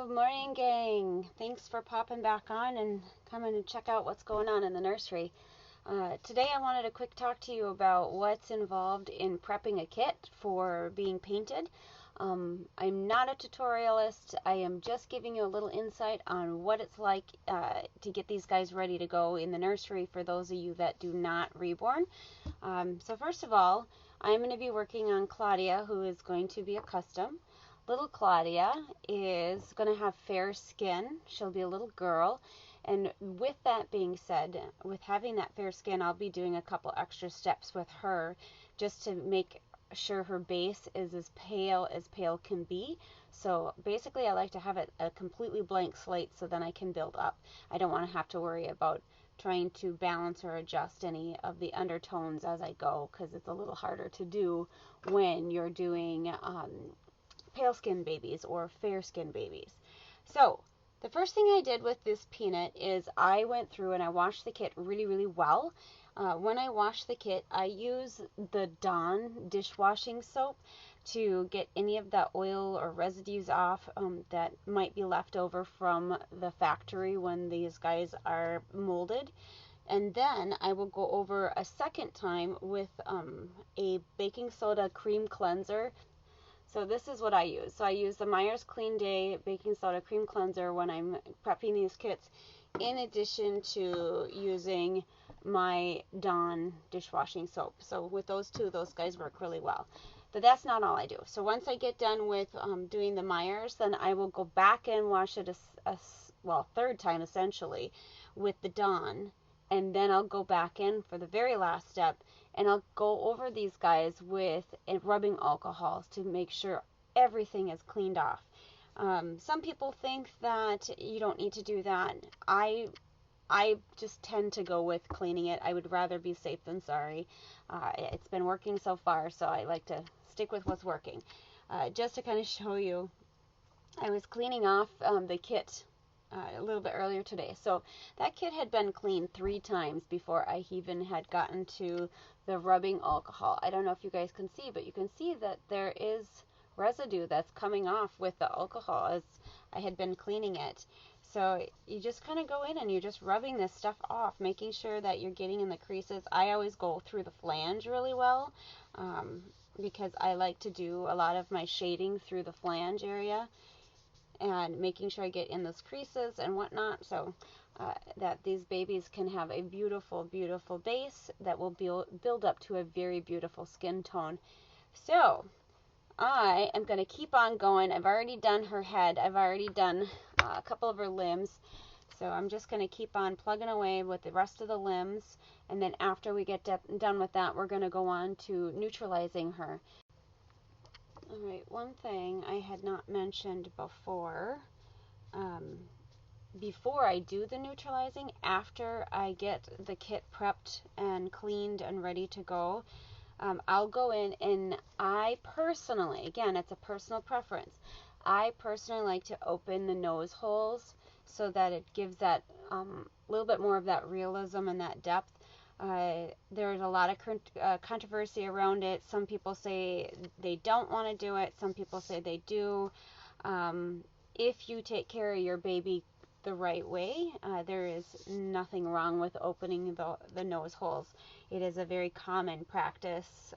Good morning, gang. Thanks for popping back on and coming to check out what's going on in the nursery. Today I wanted to quick talk to you about what's involved in prepping a kit for being painted. I'm not a tutorialist. I am just giving you a little insight on what it's like to get these guys ready to go in the nursery for those of you that do not reborn. So first of all, I'm going to be working on Claudia, who is going to be a custom. Little Claudia is going to have fair skin. She'll be a little girl. And with that being said, with having that fair skin, I'll be doing a couple extra steps with her just to make sure her base is as pale can be. So basically I like to have it a completely blank slate so then I can build up. I don't want to have to worry about trying to balance or adjust any of the undertones as I go, because it's a little harder to do when you're doing pale skin babies or fair skin babies. So the first thing I did with this peanut is I went through and I washed the kit really well. When I wash the kit, I use the Dawn dishwashing soap to get any of the oil or residues off that might be left over from the factory when these guys are molded. And then I will go over a second time with a baking soda cream cleanser. So this is what I use. So I use the Meyer's Clean Day baking soda cream cleanser when I'm prepping these kits, in addition to using my Dawn dishwashing soap. So with those two, those guys work really well. But that's not all I do. So once I get done with doing the Meyer's, then I will go back and wash it third time essentially with the Dawn. And then I'll go back in for the very last step and I'll go over these guys with rubbing alcohol to make sure everything is cleaned off. Some people think that you don't need to do that. I just tend to go with cleaning it. I would rather be safe than sorry. It's been working so far, so I like to stick with what's working. Just to kind of show you, I was cleaning off the kit a little bit earlier today. So that kit had been cleaned 3 times before I even had gotten to the rubbing alcohol. I don't know if you guys can see, but you can see that there is residue that's coming off with the alcohol as I had been cleaning it. So you just kind of go in and you're just rubbing this stuff off, making sure that you're getting in the creases. I always go through the flange really well because I like to do a lot of my shading through the flange area and making sure I get in those creases and whatnot, so that these babies can have a beautiful base that will build up to a very beautiful skin tone. So I am going to keep on going. I've already done her head. I've already done a couple of her limbs. So I'm just going to keep on plugging away with the rest of the limbs. And then after we get done with that, we're going to go on to neutralizing her. Alright, one thing I had not mentioned before I do the neutralizing, after I get the kit prepped and cleaned and ready to go, I'll go in and I personally, again, it's a personal preference, I personally like to open the nose holes so that it gives that little bit more of that realism and that depth. There's a lot of controversy around it. Some people say they don't want to do it. Some people say they do. If you take care of your baby the right way, there is nothing wrong with opening the nose holes. It is a very common practice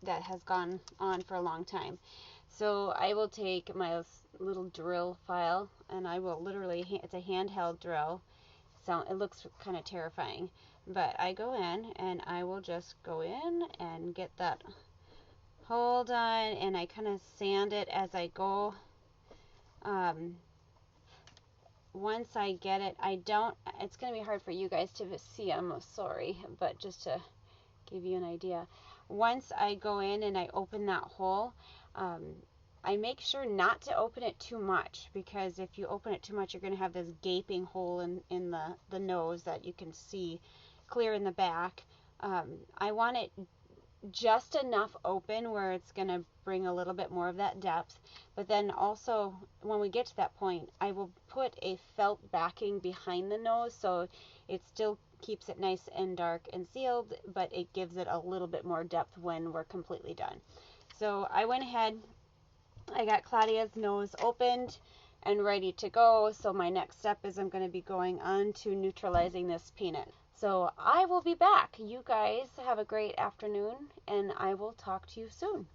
that has gone on for a long time. So I will take my little drill file and I will literally, it's a handheld drill, so it looks kind of terrifying. But I go in and I will just go in and get that hole done, and I kind of sand it as I go. Once I get it, it's going to be hard for you guys to see, I'm sorry, but just to give you an idea. Once I go in and I open that hole, I make sure not to open it too much, because if you open it too much, you're going to have this gaping hole in the nose that you can see clear in the back. I want it just enough open where it's going to bring a little bit more of that depth, but then also when we get to that point, I will put a felt backing behind the nose so it still keeps it nice and dark and sealed, but it gives it a little bit more depth when we're completely done. So I went ahead, I got Claudia's nose opened, and ready to go. So my next step is I'm going to be going on to neutralizing this peanut. So I will be back. You guys have a great afternoon, and I will talk to you soon.